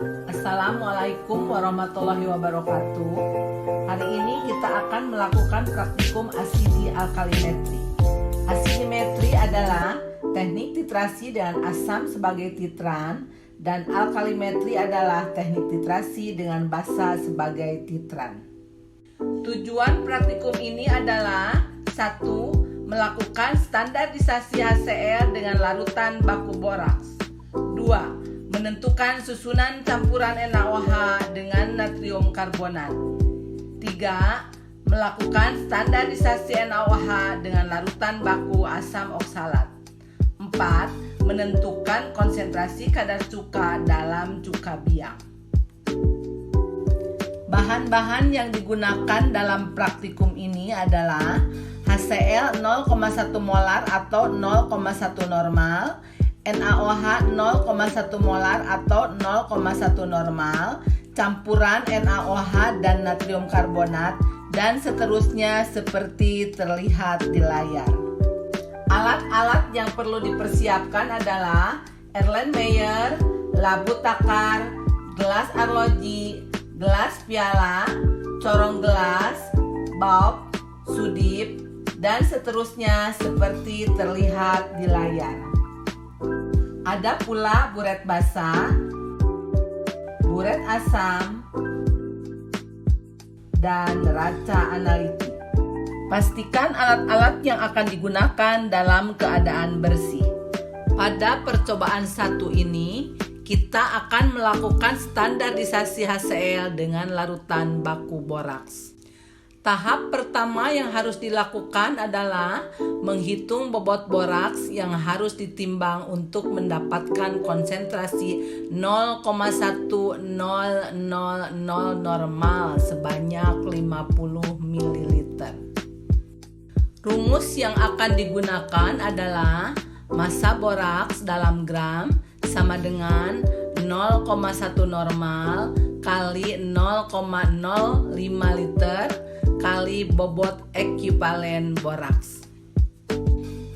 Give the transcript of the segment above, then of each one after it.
Assalamualaikum warahmatullahi wabarakatuh. Hari ini kita akan melakukan praktikum asidi alkalimetri. Asidimetri adalah teknik titrasi dengan asam sebagai titran, dan alkalimetri adalah teknik titrasi dengan basa sebagai titran. Tujuan praktikum ini adalah 1. Melakukan standarisasi HCl dengan larutan baku boraks. 2. Menentukan susunan campuran NaOH dengan natrium karbonat. 3. Melakukan standarisasi NaOH dengan larutan baku asam oksalat. 4. Menentukan konsentrasi kadar cuka dalam cuka biang. Bahan-bahan yang digunakan dalam praktikum ini adalah HCl 0,1 molar atau 0,1 normal, NaOH 0,1 molar atau 0,1 normal, campuran NaOH dan natrium karbonat, dan seterusnya seperti terlihat di layar. Alat-alat yang perlu dipersiapkan adalah Erlenmeyer, labu takar, gelas arloji, gelas piala, corong gelas, bulb, sudip, dan seterusnya seperti terlihat di layar. Ada pula buret basah, buret asam, dan neraca analitik. Pastikan alat-alat yang akan digunakan dalam keadaan bersih. Pada percobaan 1 ini, kita akan melakukan standarisasi HCl dengan larutan baku boraks. Tahap pertama yang harus dilakukan adalah menghitung bobot boraks yang harus ditimbang untuk mendapatkan konsentrasi 0,1000 normal sebanyak 50 ml. Rumus yang akan digunakan adalah massa boraks dalam gram sama dengan 0,1 normal kali 0,05 liter kali bobot ekuivalen boraks.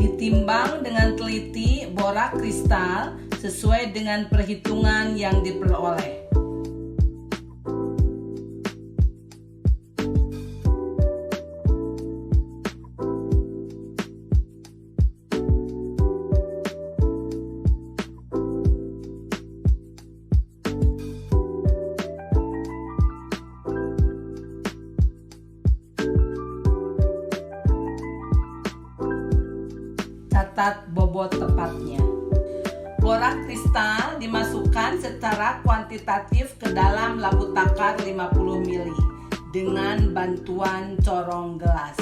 Ditimbang dengan teliti borak kristal sesuai dengan perhitungan yang diperoleh. Catat bobot tepatnya. Borak kristal dimasukkan secara kuantitatif ke dalam labu takar 50 ml dengan bantuan corong gelas.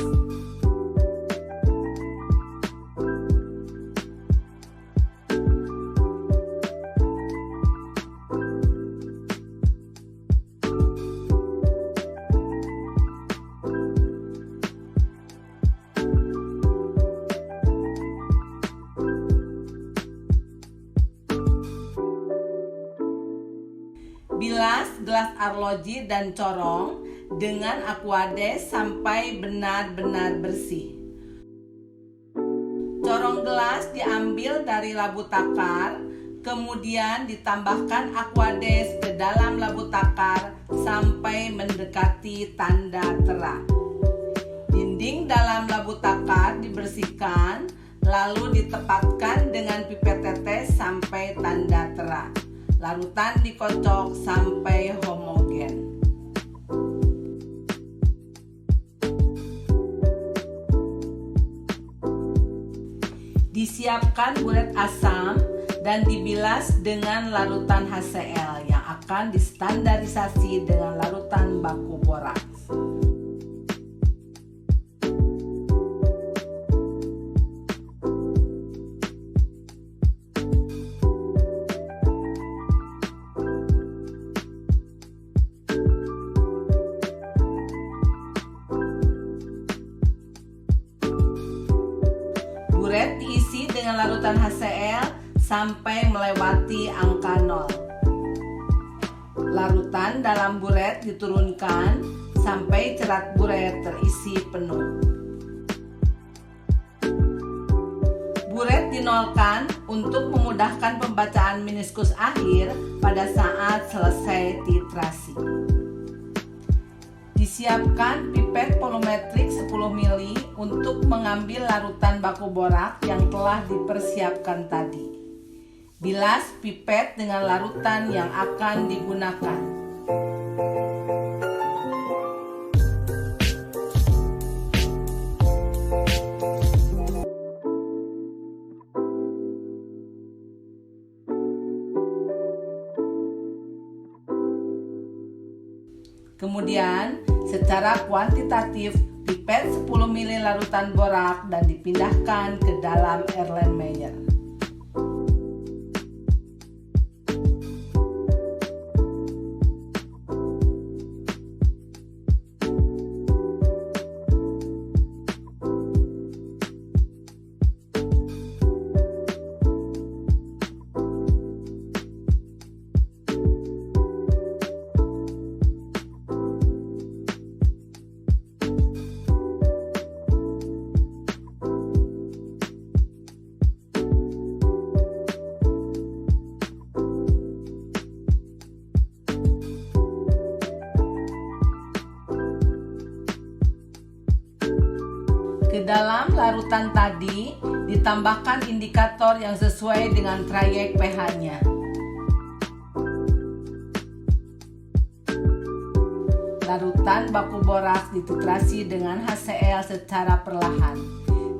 Bilas gelas arloji dan corong dengan aquades sampai benar-benar bersih. Corong gelas diambil dari labu takar, kemudian ditambahkan aquades ke dalam labu takar sampai mendekati tanda terang. Dinding dalam labu takar dibersihkan, lalu ditepatkan dengan pipet tetes sampai tanda terang. Larutan dikocok sampai homogen. Disiapkan buret asam dan dibilas dengan larutan HCl yang akan distandarisasi dengan larutan baku boraks. Buret diisi dengan larutan HCl sampai melewati angka 0. Larutan dalam buret diturunkan sampai cerat buret terisi penuh. Buret dinolkan untuk memudahkan pembacaan meniskus akhir pada saat selesai titrasi. Disiapkan pipet volumetrik 10 ml untuk mengambil larutan baku borak yang telah dipersiapkan tadi. Bilas pipet dengan larutan yang akan digunakan. Kemudian, secara kuantitatif, pipet 10 ml larutan borak dan dipindahkan ke dalam Erlenmeyer. Ke dalam larutan tadi ditambahkan indikator yang sesuai dengan trayek pH-nya. Larutan baku boraks dititrasi dengan HCl secara perlahan.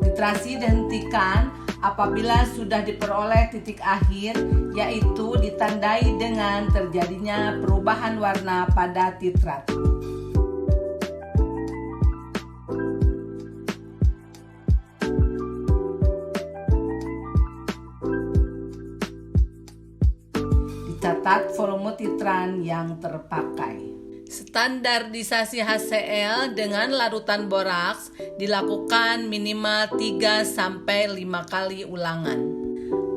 Titrasi dihentikan apabila sudah diperoleh titik akhir, yaitu ditandai dengan terjadinya perubahan warna pada titrat. Catat volume titran yang terpakai. Standarisasi HCl dengan larutan boraks dilakukan minimal 3-5 kali ulangan.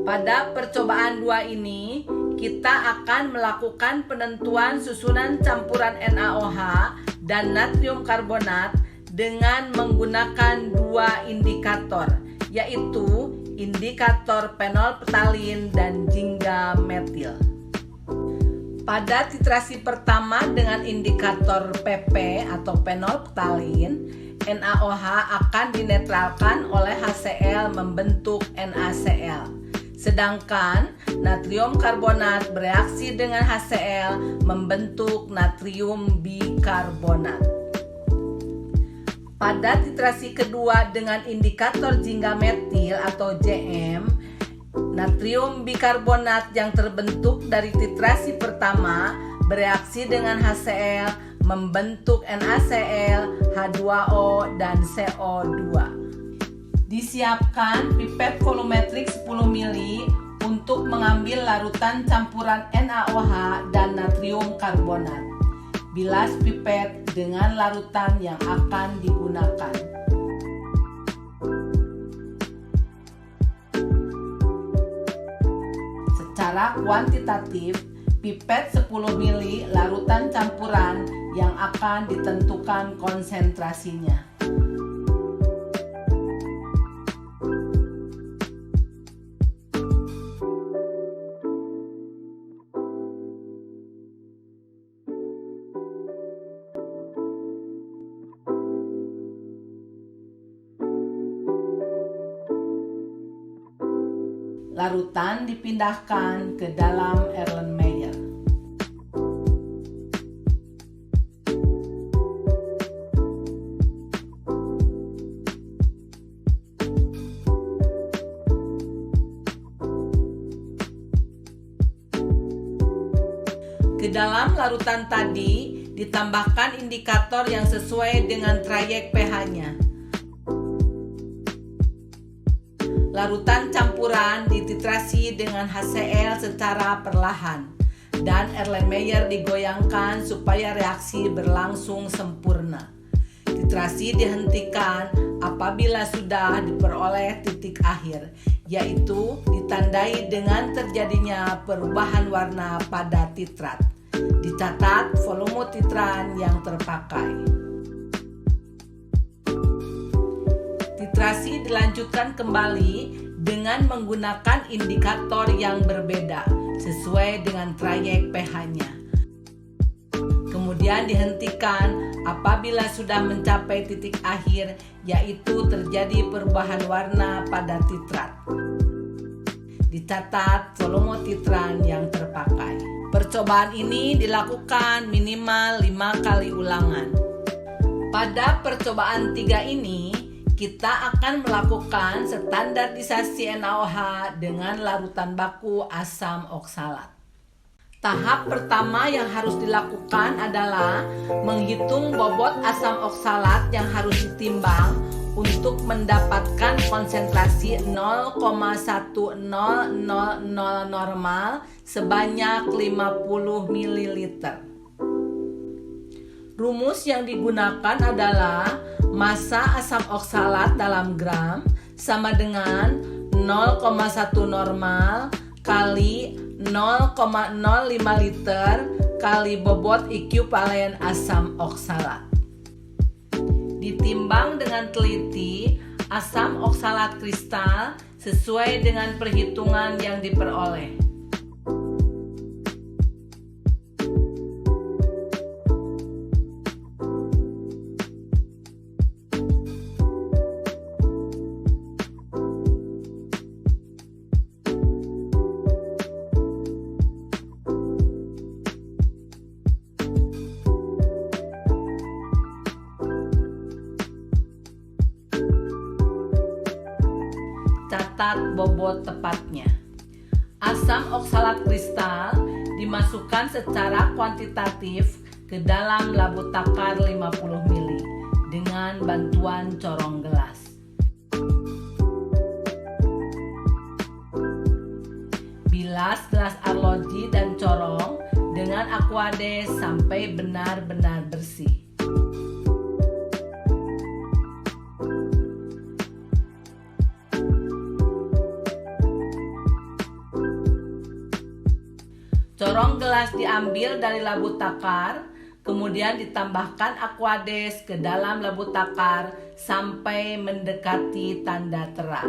Pada percobaan 2 ini, kita akan melakukan penentuan susunan campuran NaOH dan natrium karbonat dengan menggunakan 2 indikator, yaitu indikator fenolptalin dan jingga metil. Pada titrasi pertama dengan indikator PP atau fenolptalin, NaOH akan dinetralkan oleh HCl membentuk NaCl. Sedangkan natrium karbonat bereaksi dengan HCl membentuk natrium bikarbonat. Pada titrasi kedua dengan indikator jingga metil atau JM, natrium bikarbonat yang terbentuk dari titrasi pertama bereaksi dengan HCl membentuk NaCl, H2O, dan CO2. Disiapkan pipet volumetrik 10 ml untuk mengambil larutan campuran NaOH dan natrium karbonat. Bilas pipet dengan larutan yang akan digunakan. Secara kuantitatif, pipet 10 ml larutan campuran yang akan ditentukan konsentrasinya. Larutan dipindahkan ke dalam Erlenmeyer. Ke dalam larutan tadi ditambahkan indikator yang sesuai dengan trayek pH-nya. Larutan campuran dititrasi dengan HCl secara perlahan dan Erlenmeyer digoyangkan supaya reaksi berlangsung sempurna. Titrasi dihentikan apabila sudah diperoleh titik akhir, yaitu ditandai dengan terjadinya perubahan warna pada titrat. Dicatat volume titran yang terpakai. Titrasi dilanjutkan kembali dengan menggunakan indikator yang berbeda sesuai dengan trayek pH-nya. Kemudian dihentikan apabila sudah mencapai titik akhir, yaitu terjadi perubahan warna pada titrat. Dicatat solomotitran yang terpakai. Percobaan ini dilakukan minimal 5 kali ulangan. Pada percobaan 3 ini, kita akan melakukan standarisasi NaOH dengan larutan baku asam oksalat. Tahap pertama yang harus dilakukan adalah menghitung bobot asam oksalat yang harus ditimbang untuk mendapatkan konsentrasi 0,1000 normal sebanyak 50 ml. Rumus yang digunakan adalah massa asam oksalat dalam gram sama dengan 0,1 normal kali 0,05 liter kali bobot ekuivalen asam oksalat. Ditimbang dengan teliti asam oksalat kristal sesuai dengan perhitungan yang diperoleh. Catat bobot tepatnya. Asam oksalat kristal dimasukkan secara kuantitatif ke dalam labu takar 50 ml dengan bantuan corong gelas. Bilas gelas arloji dan corong dengan aquades sampai benar-benar bersih. Corong gelas diambil dari labu takar, kemudian ditambahkan aquades ke dalam labu takar sampai mendekati tanda terak.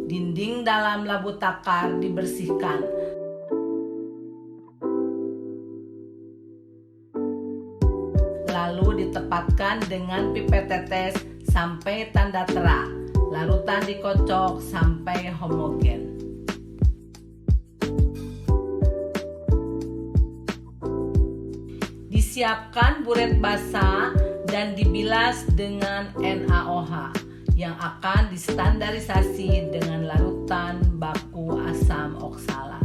Dinding dalam labu takar dibersihkan. Lalu ditepatkan dengan pipet tetes sampai tanda terak. Larutan dikocok sampai homogen. Disiapkan buret basah dan dibilas dengan NaOH yang akan distandarisasi dengan larutan baku asam oksalat.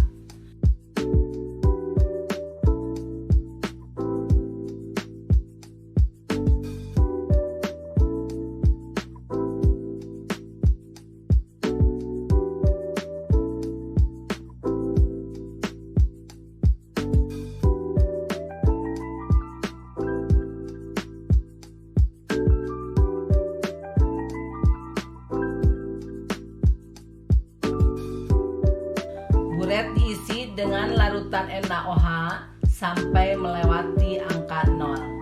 Buret diisi dengan larutan NaOH sampai melewati angka 0.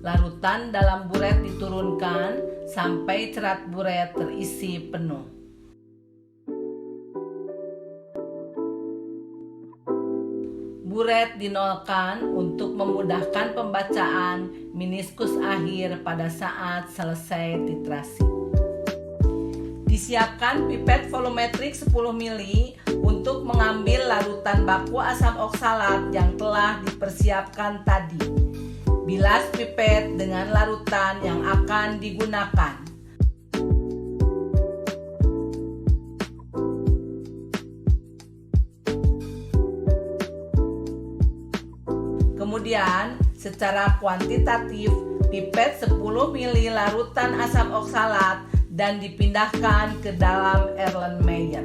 Larutan dalam buret diturunkan sampai cerat buret terisi penuh. Buret dinolkan untuk memudahkan pembacaan meniskus akhir pada saat selesai titrasi. Disiapkan pipet volumetrik 10 ml untuk mengambil larutan baku asam oksalat yang telah dipersiapkan tadi. Bilas pipet dengan larutan yang akan digunakan. Kemudian, secara kuantitatif, pipet 10 ml larutan asam oksalat dan dipindahkan ke dalam Erlenmeyer.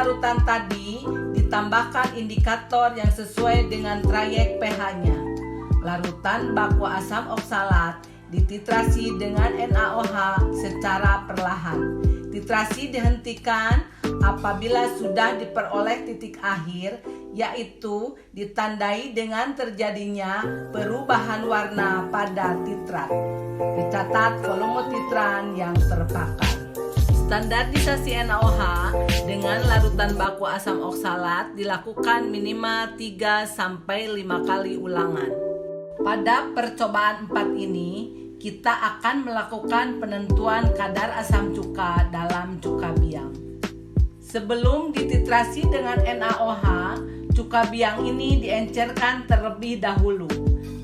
larutan tadi ditambahkan indikator yang sesuai dengan trayek pH-nya. Larutan baku asam oksalat dititrasi dengan NaOH secara perlahan. Titrasi dihentikan apabila sudah diperoleh titik akhir, yaitu ditandai dengan terjadinya perubahan warna pada titrat. Dicatat volume titran yang terpakai. Standarisasi NaOH dengan larutan baku asam oksalat dilakukan minimal 3-5 kali ulangan. Pada percobaan 4 ini, kita akan melakukan penentuan kadar asam cuka dalam cuka biang. Sebelum dititrasi dengan NaOH, cuka biang ini diencerkan terlebih dahulu.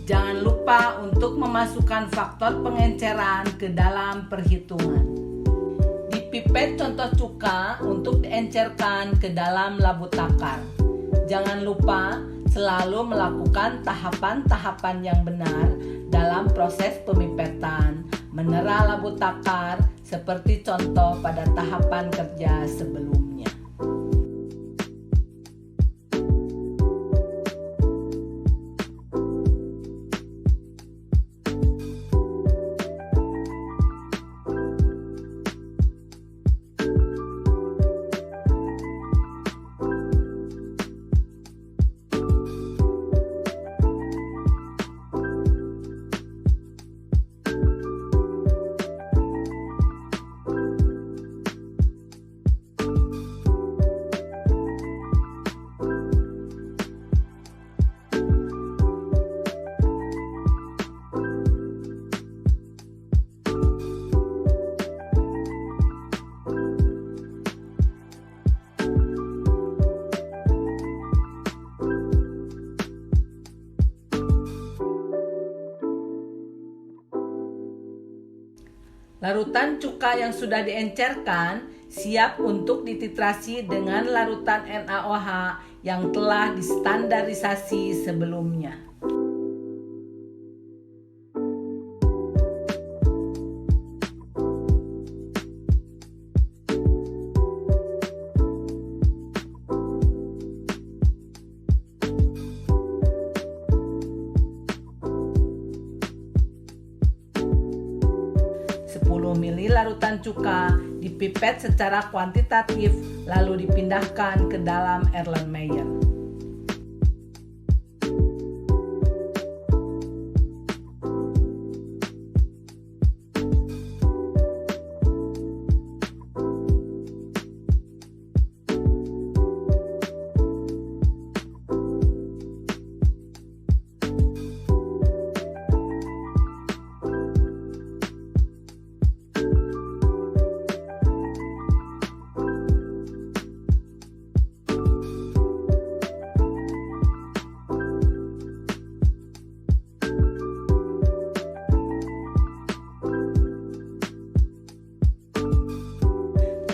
Jangan lupa untuk memasukkan faktor pengenceran ke dalam perhitungan. Di pipet contoh cuka untuk diencerkan ke dalam labu takar. Jangan lupa selalu melakukan tahapan-tahapan yang benar dalam proses pemipetan, menera labu takar seperti contoh pada tahapan kerja sebelumnya. Larutan cuka yang sudah diencerkan siap untuk dititrasi dengan larutan NaOH yang telah distandarisasi sebelumnya. Ml larutan cuka dipipet secara kuantitatif lalu dipindahkan ke dalam Erlenmeyer.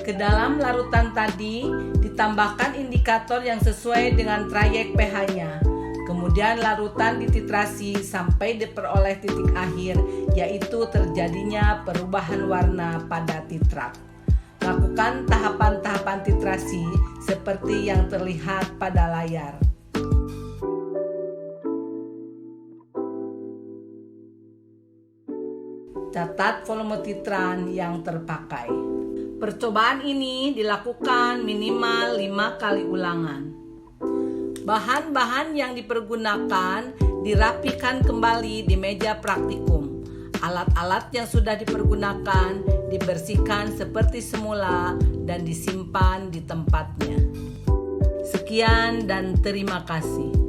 Ke dalam larutan tadi ditambahkan indikator yang sesuai dengan trayek pH-nya. Kemudian larutan dititrasi sampai diperoleh titik akhir, yaitu terjadinya perubahan warna pada titrat. Lakukan tahapan-tahapan titrasi seperti yang terlihat pada layar. Catat volume titran yang terpakai. Percobaan ini dilakukan minimal 5 kali ulangan. Bahan-bahan yang dipergunakan dirapikan kembali di meja praktikum. Alat-alat yang sudah dipergunakan dibersihkan seperti semula dan disimpan di tempatnya. Sekian dan terima kasih.